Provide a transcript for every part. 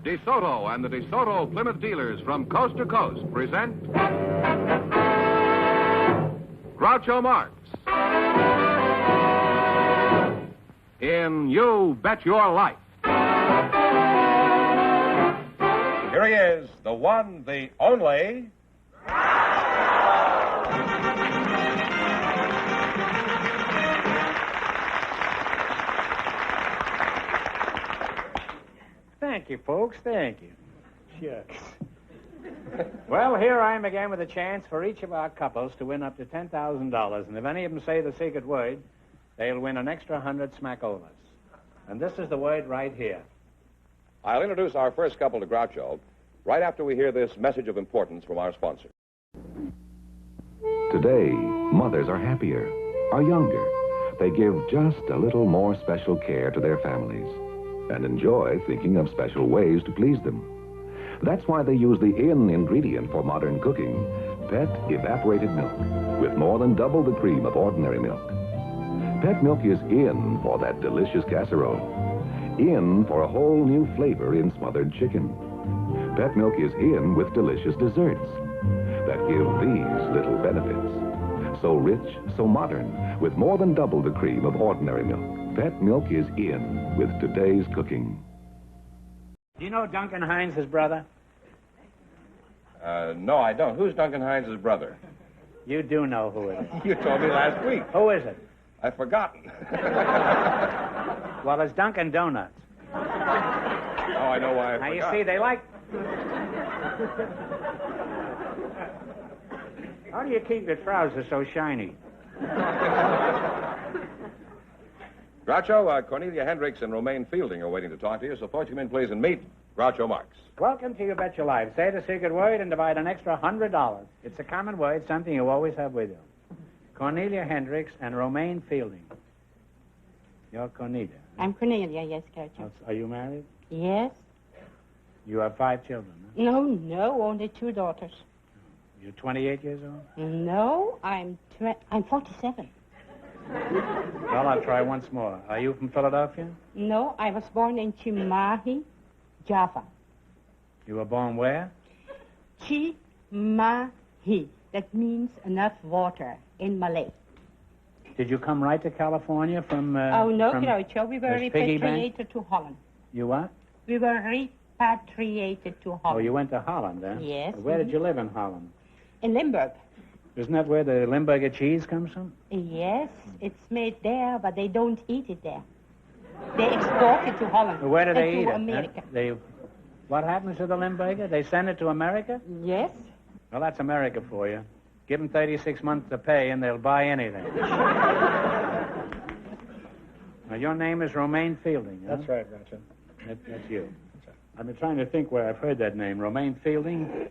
DeSoto and the DeSoto Plymouth dealers from coast to coast present Groucho Marx in You Bet Your Life. Here he is, the one, the only... Thank you, folks. Thank you. Shucks. Well, here I am again with a chance for each of our couples to win up to $10,000. And if any of them say the secret word, they'll win an extra 100 smackovers. And this is the word right here. I'll introduce our first couple to Groucho right after we hear this message of importance from our sponsor. Today, mothers are happier, are younger. They give just a little more special care to their families and enjoy thinking of special ways to please them. That's why they use the in ingredient for modern cooking, Pet evaporated milk, with more than double the cream of ordinary milk. Pet milk is in for that delicious casserole, in for a whole new flavor in smothered chicken. Pet milk is in with delicious desserts that give these little benefits. So rich, so modern, with more than double the cream of ordinary milk. Pet milk is in with today's cooking. Do you know Duncan Hines' brother? No, I don't. Who's Duncan Hines' brother? You do know who it is. You told me last week. Who is it? I've forgotten. Well, it's Dunkin' Donuts. Oh, I know why I Now, forgot. you see, they like... How do you keep your trousers so shiny? Groucho, Cornelia Hendricks and Romaine Fielding are waiting to talk to you, so put you in, please, and meet Groucho Marx. Welcome to You Bet Your Life. Say the secret word and divide an extra $100. It's a common word, something you always have with you. Cornelia Hendricks and Romaine Fielding. You're Cornelia. I'm Cornelia, yes, Groucho. Are you married? Yes? You have 5 children, huh? No, only 2 daughters. You're 28 years old? No, I'm 47. Well, I'll try once more. Are you from Philadelphia? No, I was born in Cimahi, Java. You were born where? Cimahi. That means enough water in Malay. Did you come right to California from... Oh, no, from Groucho. We were this piggy bank? repatriated to Holland. You what? We were repatriated to Holland. Oh, you went to Holland, huh? Yes. Where did you live in Holland? In Limburg. Isn't that where the Limburger cheese comes from? Yes, it's made there, but they don't eat it there. They export it to Holland. Where do they and eat to it? America. Huh? What happens to the Limburger? They send it to America? Yes. Well, that's America for you. Give them 36 months to pay, and they'll buy anything. Now, your name is Romaine Fielding, huh? That's right, Groucho. That's you. I've been trying to think where I've heard that name. Romaine Fielding?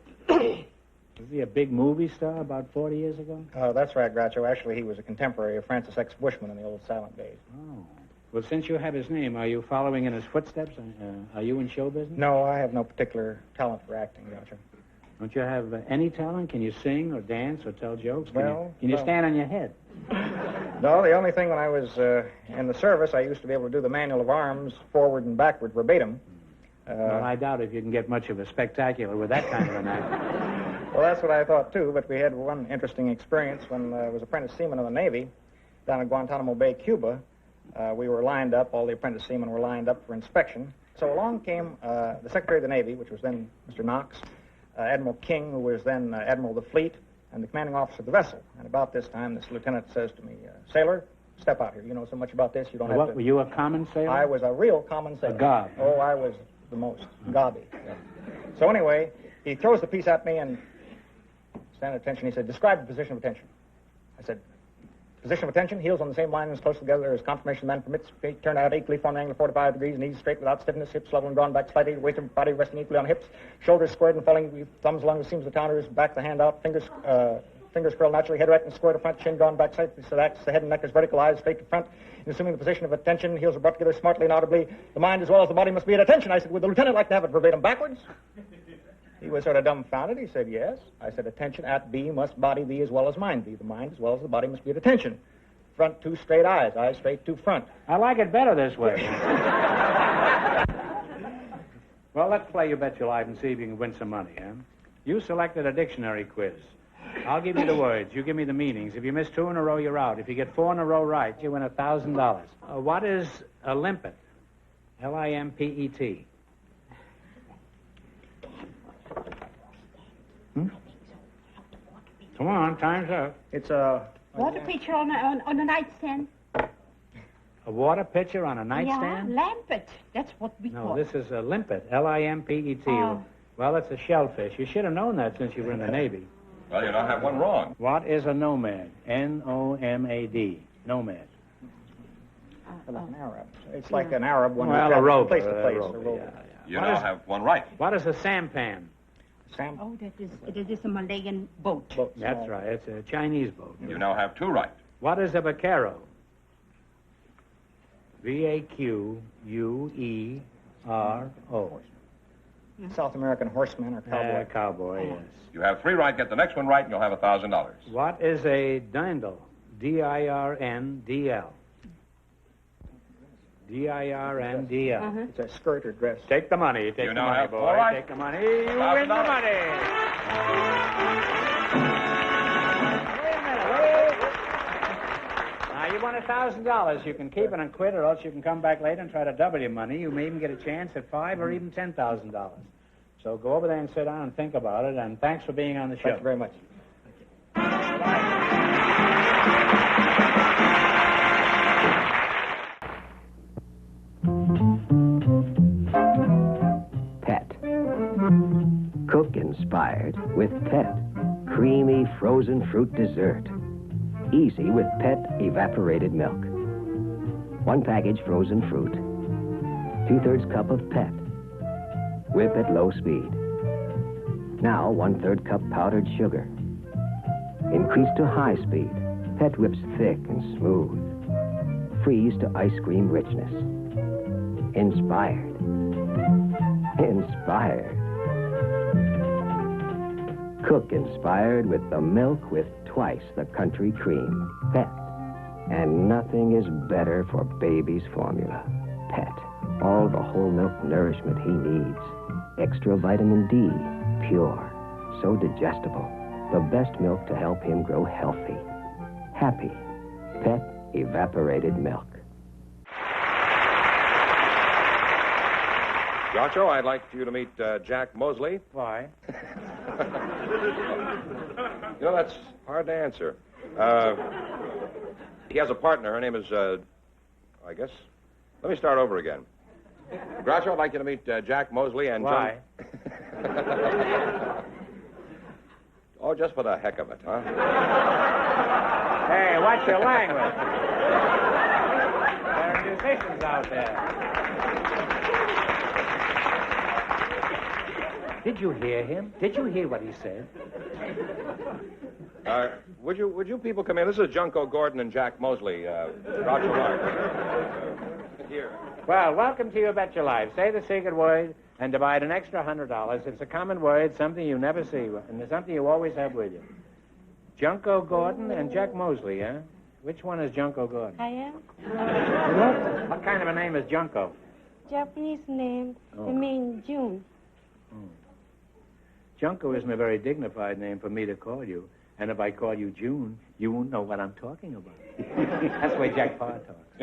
Was he a big movie star about 40 years ago? Oh, that's right, Groucho. Actually, he was a contemporary of Francis X. Bushman in the old silent days. Oh. Well, since you have his name, are you following in his footsteps? Are you in show business? No, I have no particular talent for acting, Groucho. Don't you have any talent? Can you sing or dance or tell jokes? Well, Can you no. stand on your head? No, the only thing when I was in the service, I used to be able to do the manual of arms forward and backward verbatim. Well, I doubt if you can get much of a spectacular with that kind of an act. Well, that's what I thought, too, but we had one interesting experience when I was apprentice seaman in the Navy down at Guantanamo Bay, Cuba. We were lined up, all the apprentice seamen were lined up for inspection. So along came the Secretary of the Navy, which was then Mr. Knox, Admiral King, who was then Admiral of the Fleet, and the commanding officer of the vessel. And about this time, this lieutenant says to me, "Sailor, step out here. You know so much about this, you don't have What, to..." were you a common sailor? I was a real common sailor. A gob. Oh, I was the most gobby. Yeah. So anyway, he throws the piece at me and stand at attention. He said, "Describe the position of attention." I said, "Position of attention, heels on the same line as close together as confirmation man permits, feet turned out equally, form an angle of 45 degrees, knees straight without stiffness, hips level and drawn back slightly, weight of body resting equally on hips, shoulders squared and falling, thumbs along the seams of the counters, back the hand out, fingers curled naturally, head erect and square to front, chin drawn back slightly, so that's the head and neck is vertical, eyes straight to front. In assuming the position of attention, heels are brought together smartly and audibly. The mind as well as the body must be at attention." I said, "Would the lieutenant like to have it verbatim backwards?" He was sort of dumbfounded. He said, "Yes." I said, "Attention at B must body be as well as mind be. The mind as well as the body must be at attention. Front 2 straight eyes straight 2 front." I like it better this way. Well, let's play You Bet Your Life and see if you can win some money, huh? You selected a dictionary quiz. I'll give you the words. You give me the meanings. If you miss 2 in a row, you're out. If you get 4 in a row right, you win $1,000. What is a limpet? Limpet. Come on, time's up. It's a... Water pitcher on a nightstand. A water pitcher on a nightstand? Yeah, lampet. That's what we No, call this is a limpet. Limpet. Oh. Well, it's a shellfish. You should have known that since you were in the Navy. Well, you don't have one wrong. What is a nomad? Nomad. Nomad. Like an Arab. It's like an Arab one. Well, a rover. Place to place. A rover, yeah. You now have one right. What is a sampan? Sam? Oh, it is a Malayan boat. That's right. It's a Chinese boat. You now have 2 right. What is a vaquero? Vaquero. South American horseman or cowboy. Cowboy, yes. You have 3 right. Get the next one right, and you'll have $1,000. What is a dindle? Dirndl. Dirndl. It's a skirt or dress. Take the money. Take You the now money, have boy. 4 right. Take the money. You win the $1,000. money. Wait a minute. Now, you won $1,000. You can keep it and quit, or else you can come back later and try to double your money. You may even get a chance at $5,000 or even $10,000. So go over there and sit down and think about it, and thanks for being on the show. Thank you very much. Pet. Cook inspired with Pet. Creamy frozen fruit dessert. Easy with Pet evaporated milk. 1 package frozen fruit. 2/3 cup of Pet. Whip at low speed. Now 1/3 cup powdered sugar. Increase to high speed. Pet whips thick and smooth. Freeze to ice cream richness. Inspired. Inspired. Cook inspired with the milk with twice the country cream. Pet. And nothing is better for baby's formula. Pet. All the whole milk nourishment he needs. Extra vitamin D. Pure. So digestible. The best milk to help him grow healthy. Happy. Pet evaporated milk. Groucho, I'd like you to meet Jack Mosley. Why? You know, that's hard to answer. He has a partner. Her name is, I guess... Let me start over again. Groucho, I'd like you to meet Jack Mosley and... Why? Oh, just for the heck of it, huh? Hey, watch your language. There are musicians out there. Did you hear him? Did you hear what he said? Would you people come in? This is Junko Gordon and Jack Mosley. Groucho Marx. Here. Well, welcome to You Bet Your Life. Say the secret word and divide an extra $100. It's a common word, something you never see, and it's something you always have with you. Junko Gordon and Jack Mosley, huh? Which one is Junko Gordon? I am. What kind of a name is Junko? Japanese name. Oh. It means June. Junko isn't a very dignified name for me to call you. And if I call you June, you won't know what I'm talking about. That's the way Jack Parr talks.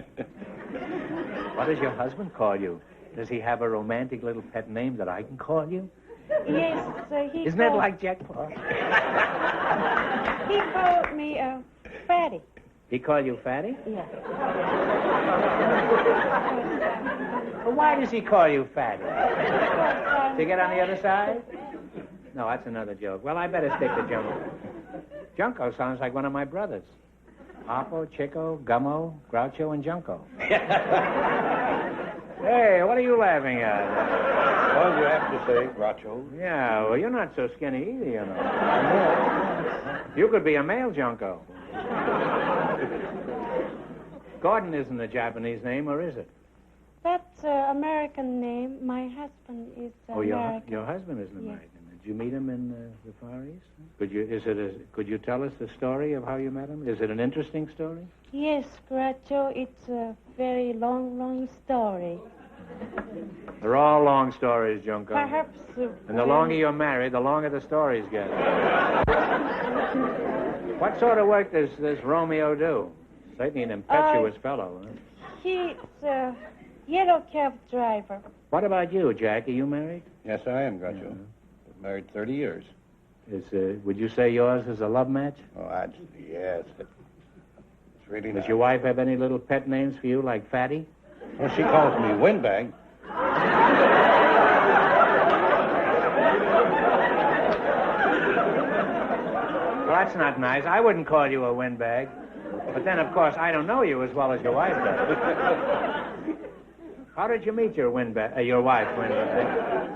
What does your husband call you? Does he have a romantic little pet name that I can call you? Yes, he Isn't that like Jack Parr? He called me Fatty. He called you Fatty? Yeah. Well, why does he call you Fatty? To get on the other side? No, that's another joke. Well, I better stick to Junko. Junko sounds like one of my brothers. Oppo, Chico, Gummo, Groucho, and Junko. Hey, what are you laughing at? Well, you have to say, Groucho. Yeah, well, you're not so skinny either, you know. You could be a male Junko. Gordon isn't a Japanese name, or is it? That's an American name. My husband is American. Your husband is an Yes. American. Did you meet him in the Far East? Could you tell us the story of how you met him? Is it an interesting story? Yes, Groucho, it's a very long, long story. They're all long stories, Junko. Perhaps. And the longer you're married, the longer the stories get. What sort of work does this Romeo do? Certainly an impetuous fellow. Huh? He's a yellow cab driver. What about you, Jack? Are you married? Yes, I am, Groucho. Been married 30 years. Would you say yours is a love match? Oh, yes. It's really Does nice. your wife have any little pet names for you, like Fatty? Well, she calls me Windbag. Well, that's not nice. I wouldn't call you a windbag. But then, of course, I don't know you as well as your wife does. How did you meet your wife, Windbag?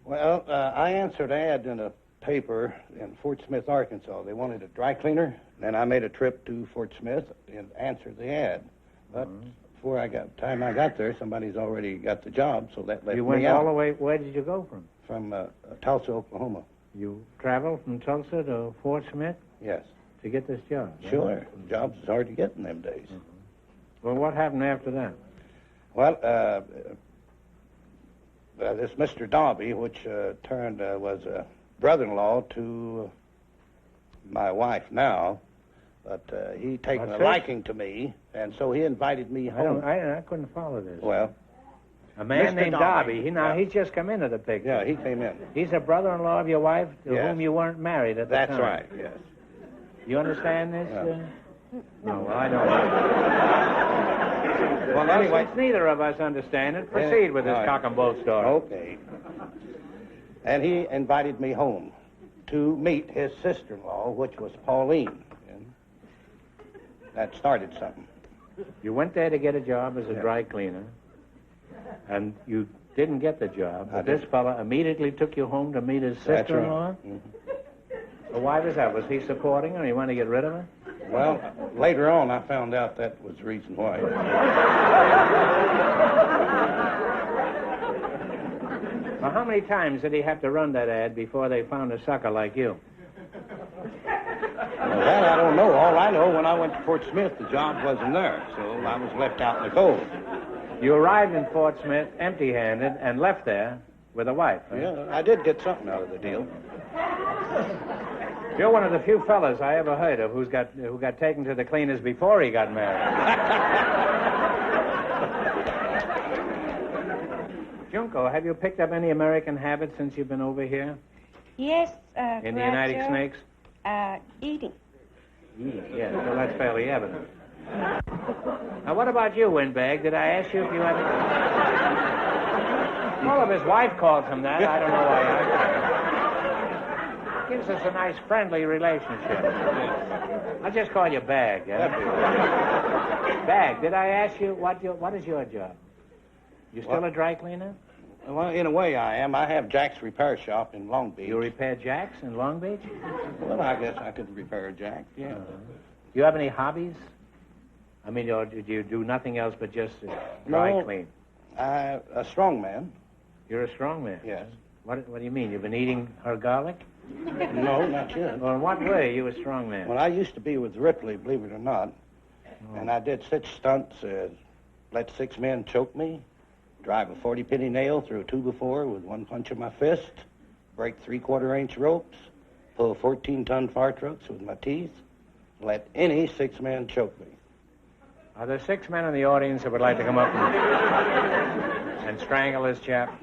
Well, I answered an ad in a paper in Fort Smith, Arkansas. They wanted a dry cleaner. Then I made a trip to Fort Smith and answered the ad. But before I got there, somebody's already got the job, so that left You me went out. all the way. Where did you go from? From Tulsa, Oklahoma. You traveled from Tulsa to Fort Smith Yes. to get this job? Sure. Jobs is hard to get in them days. Well, what happened after that? Well, this Mr. Darby, which was a brother-in-law to my wife now, but he taken What's a this? liking to me, and so he invited me home. I couldn't follow this. Well, A man Mr. named Darby. Darby. He's just come into the picture. yeah, he came in. He's a brother-in-law of your wife to Yes. whom you weren't married at the That's time. right, yes. You understand this? Yeah. No, well, I don't. Well, anyway. Since neither of us understand it, proceed with this all right. cock and bull story. Okay. And he invited me home to meet his sister-in-law, which was Pauline. And that started something. You went there to get a job as a Yeah. dry cleaner, and you didn't get the job. I But this didn't. fella immediately took you home to meet his That's sister-in-law? right. Mhm. Well, why was that? Was he supporting her? He wanted to get rid of her? Well, later on, I found out that was the reason why. Well, how many times did he have to run that ad before they found a sucker like you? Well, that I don't know. All I know, when I went to Fort Smith, the job wasn't there, so I was left out in the cold. You arrived in Fort Smith empty-handed and left there with a wife. Huh? Yeah, I did get something out of the deal. You're one of the few fellas I ever heard of who got taken to the cleaners before he got married. Junko, have you picked up any American habits since you've been over here? Yes, In the United Groucho, Snakes? Eating. Yes, well, that's fairly evident. Now, what about you, Windbag? Did I ask you if you had... Well, if his wife calls him that, I don't know why I... Gives us a nice friendly relationship. I'll just call you Bag, yeah? Bag, did I ask you what is your job? You still a dry cleaner? Well, in a way, I am. I have Jack's repair shop in Long Beach. You repair jacks in Long Beach? Well, I guess I could repair a jack, yeah. Do you have any hobbies? I mean, do you do nothing else but just dry No. clean? A strong man. You're a strong man. Yes. What do you mean? You've been eating her garlic? No, not yet. Well, in what way are you a strong man? Well, I used to be with Ripley, believe it or not. And I did such stunts as let 6 men choke me, drive a 40-penny nail through a 2x4 with one punch of my fist, break 3/4-inch ropes, pull 14-ton fire trucks with my teeth, let any 6 men choke me. Are there 6 men in the audience that would like to come up and strangle this chap?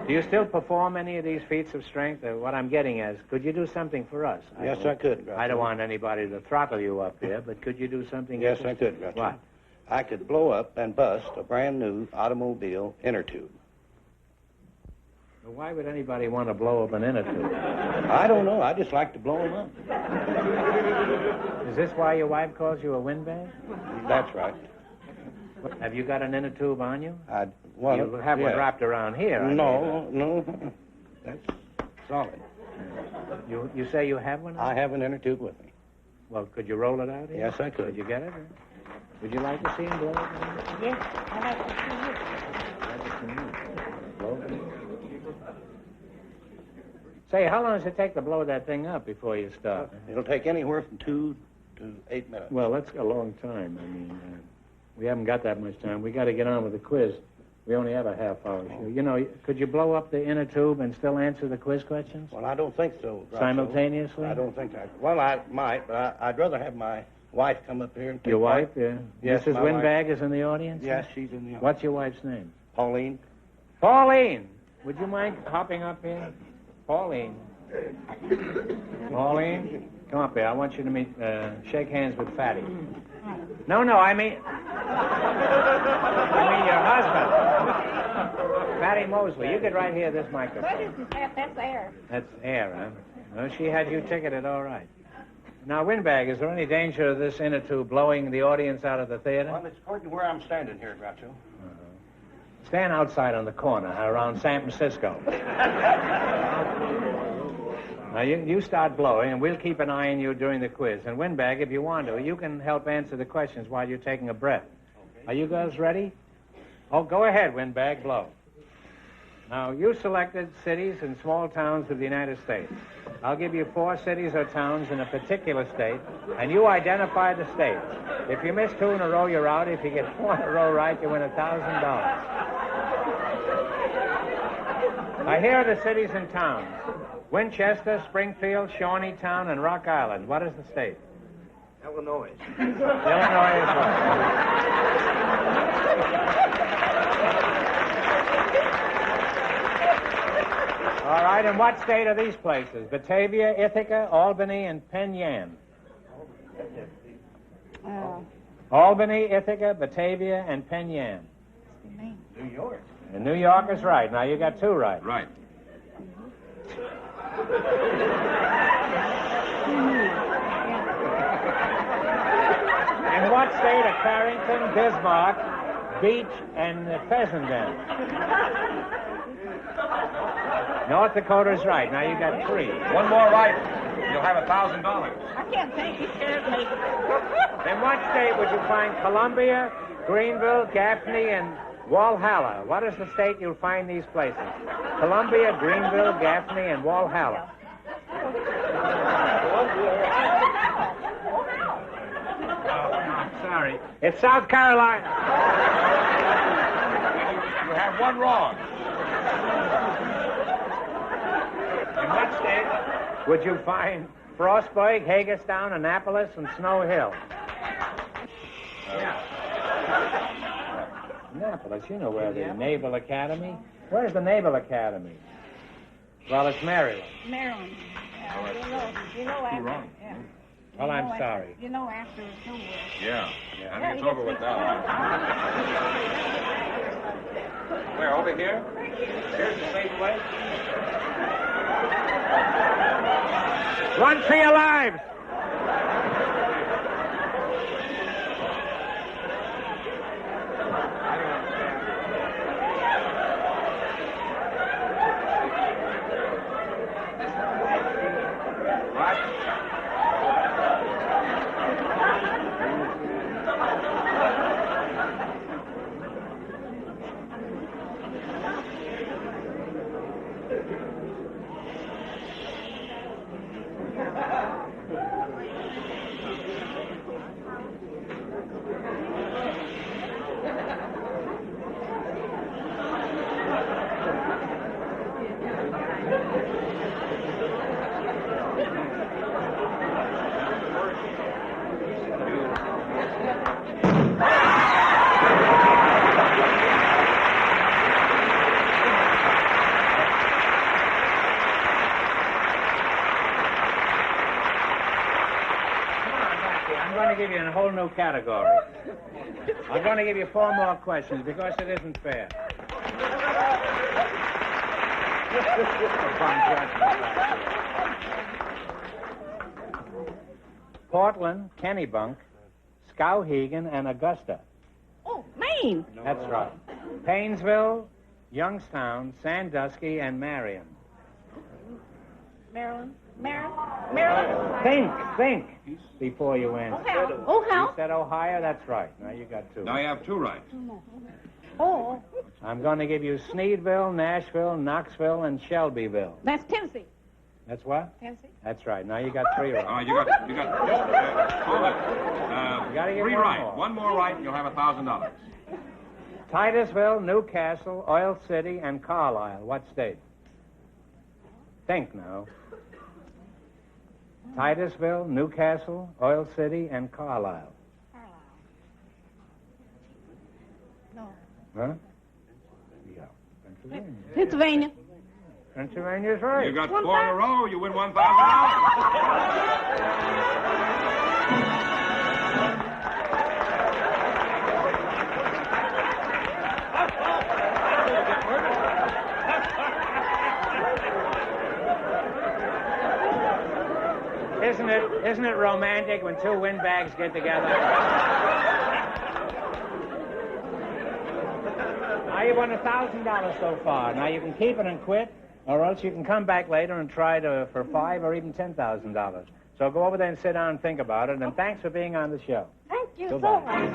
Do you still perform any of these feats of strength? What I'm getting is, could you do something for us? Yes, I could. I don't want anybody to throttle you up here, but could you do something? Yes, I could, Groucho. What? I could blow up and bust a brand new automobile inner tube. Well, why would anybody want to blow up an inner tube? I don't know. I just like to blow them up. Is this why your wife calls you a windbag? That's right. Have you got an inner tube on you? Well, You have one yeah. wrapped around here. I mean. No. That's solid. You say you have one? I have an inner tube with me. Well, could you roll it out here? Yes, I could. Could you get it? Would you like to see him blow it? Yes, I like to see you. Blow it? Say, how long does it take to blow that thing up before you start? It'll take anywhere from 2 to 8 minutes. Well, that's a long time. I mean, we haven't got that much time. We got to get on with the quiz. We only have a half-hour show. You know, could you blow up the inner tube and still answer the quiz questions? Well, I don't think so, Groucho. Simultaneously? I don't think I... Well, I might, but I'd rather have my wife come up here and take Your wife? part. Yeah. Yes, Mrs. my wife. Windbag is in the audience? Yes, she's in the audience. What's your wife's name? Pauline. Pauline! Would you mind hopping up here? Pauline. Pauline, come up here. I want you to meet, shake hands with Fatty. No, I mean your husband. Fatty Mosley. You get right here, this microphone. What is that? That's air. That's air, huh? Well, she had you ticketed all right. Now, Windbag, is there any danger of this inner tube blowing the audience out of the theater? Well, it's according to where I'm standing here, Groucho. Stand outside on the corner around San Francisco. Now, you start blowing, and we'll keep an eye on you during the quiz. And Windbag, if you want to, you can help answer the questions while you're taking a breath. Okay. Are you girls ready? Oh, go ahead, Windbag, blow. Now, you selected cities and small towns of the United States. I'll give you 4 cities or towns in a particular state, and you identify the state. If you miss 2 in a row, you're out. If you get 4 in a row right, you win $1,000. Now, here are the cities and towns. Winchester, Springfield, Shawneetown, and Rock Island. What is the state? Illinois. Illinois is right. All right, and what state are these places? Batavia, Ithaca, Albany, and Penn Yan. Albany, Ithaca, Batavia, and Penn Yan. New York. And New York is right. Now, you got 2 right. Right. In what state are Carrington, Bismarck, Beach, and Fessenden? North Dakota's right. Now you got 3. One more right, you'll have $1,000. I can't think. He scares me. In what state would you find Columbia, Greenville, Gaffney, and Walhalla? What is the state you'll find these places? Columbia, Greenville, Gaffney, and Walhalla. Sorry. It's South Carolina. You have 1 wrong. In what state would you find Frostburg, Hagerstown, Annapolis, and Snow Hill? Annapolis, you know where the Naval Academy. Where's the Naval Academy? Well, it's Maryland. Maryland. You know after. wrong. Yeah. Well, I'm sorry. You know after it's over. Yeah. I think it's over with now. Where, over here? Here's the safe way. Run for your lives! Give you a whole new category. I'm going to give you 4 more questions because it isn't fair. Portland, Kennebunk, Skowhegan, and Augusta. Oh, Maine. That's right. Painesville, Youngstown, Sandusky, and Marion. Maryland. Think before you answer. Ohio. You said Ohio, that's right. Now you got 2. Now you have 2 right. Oh. I'm going to give you Sneedville, Nashville, Knoxville, and Shelbyville. That's Tennessee. That's what? Tennessee. That's right. Now you got 3 right. All right, you got hold it. You gotta get 3 one right. more. 1 more right, and you'll have $1,000. Titusville, Newcastle, Oil City, and Carlisle. What state? Think now. Titusville, Newcastle, Oil City, and Carlisle. No. Huh? Yeah. Pennsylvania. Pennsylvania. Pennsylvania's right. You got 4 in a row. You win $1,000. Isn't it romantic when two windbags get together? Now you won $1,000 so far. Now you can keep it and quit, or else you can come back later and try for $5,000 or even $10,000. So go over there and sit down and think about it. And thanks for being on the show. Thank you so Goodbye. much.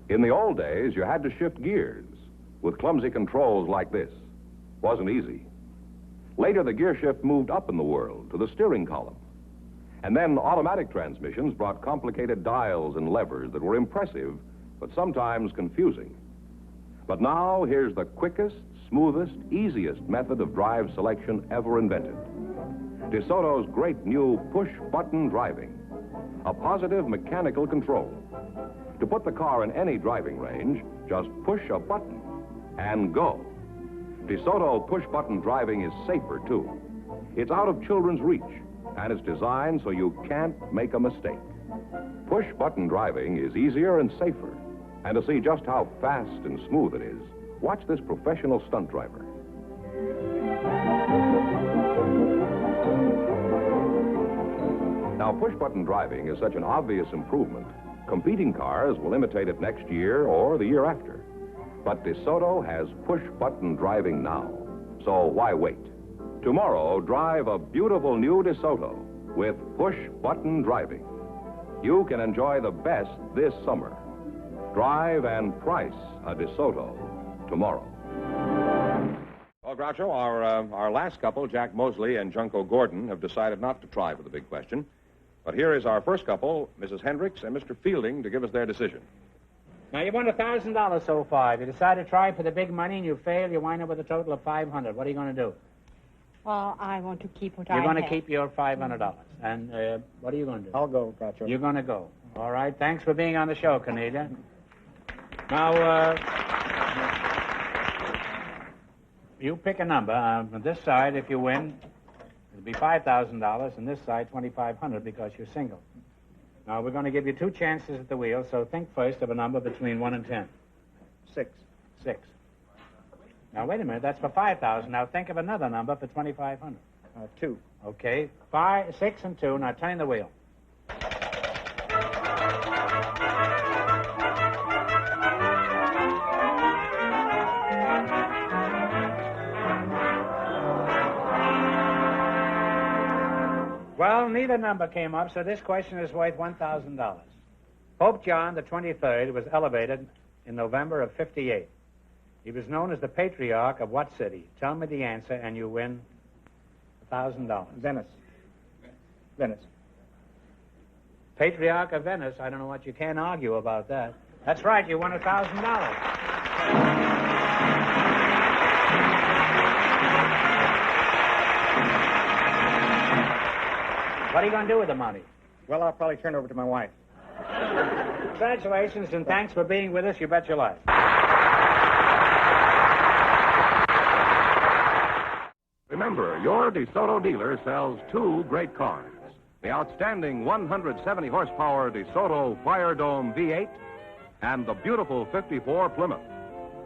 In the old days, you had to shift gears with clumsy controls like this. Wasn't easy. Later, the gear shift moved up in the world to the steering column. And then automatic transmissions brought complicated dials and levers that were impressive, but sometimes confusing. But now, here's the quickest, smoothest, easiest method of drive selection ever invented. DeSoto's great new push-button driving. A positive mechanical control. To put the car in any driving range, just push a button and go. DeSoto push-button driving is safer, too. It's out of children's reach, and it's designed so you can't make a mistake. Push-button driving is easier and safer. And to see just how fast and smooth it is, watch this professional stunt driver. Now, push-button driving is such an obvious improvement, competing cars will imitate it next year or the year after. But DeSoto has push-button driving now, so why wait? Tomorrow, drive a beautiful new DeSoto with push-button driving. You can enjoy the best this summer. Drive and price a DeSoto tomorrow. Well, Groucho, our last couple, Jack Mosley and Junko Gordon, have decided not to try for the big question. But here is our first couple, Mrs. Hendricks and Mr. Fielding, to give us their decision. Now, you won $1,000 so far. If you decide to try for the big money and you fail, you wind up with a total of $500. What are you going to do? Well, I want to keep what I You're have. going to keep your $500. And what are you going to do? I'll go, Groucho. You're going to go. All right. Thanks for being on the show, Cornelia. Now, you pick a number. On this side, if you win, it'll be $5,000, and this side, $2,500 because you're single. Now, we're going to give you 2 chances at the wheel, so think first of a number between 1 and 10. 6. 6. Now, wait a minute. That's for $5,000. Now, think of another number for $2,500. 2. Okay. 5, 6, and 2. Now, turn the wheel. Well, neither number came up, so this question is worth $1,000. Pope John the 23rd was elevated in November of 58. He was known as the Patriarch of what city? Tell me the answer, and you win $1,000. Venice. Venice. Patriarch of Venice. I don't know what you can't argue about that. That's right. You won $1,000. What are you going to do with the money? Well, I'll probably turn it over to my wife. Congratulations, and thanks for being with us. You bet your life. Remember, your DeSoto dealer sells 2 great cars. The outstanding 170 horsepower DeSoto Fire Dome V8 and the beautiful 54 Plymouth.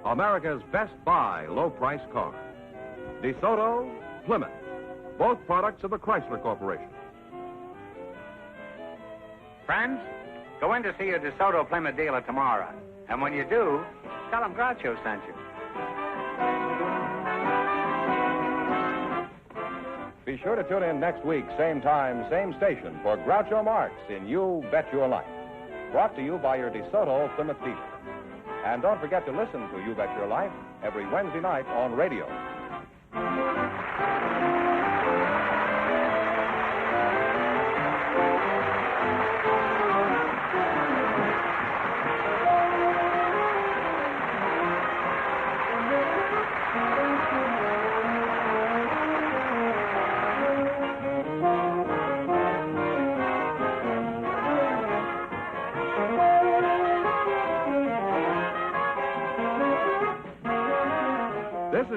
America's best buy low-price car. DeSoto, Plymouth. Both products of the Chrysler Corporation. Friends, go in to see your DeSoto Plymouth dealer tomorrow. And when you do, tell him Groucho sent you. Be sure to tune in next week, same time, same station, for Groucho Marx in You Bet Your Life. Brought to you by your DeSoto Plymouth dealer. And don't forget to listen to You Bet Your Life every Wednesday night on radio.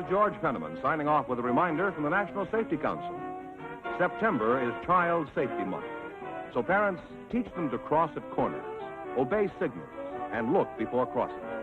is George Fenneman signing off with a reminder from the National Safety Council. September is Child Safety Month. So parents, teach them to cross at corners, obey signals, and look before crossing.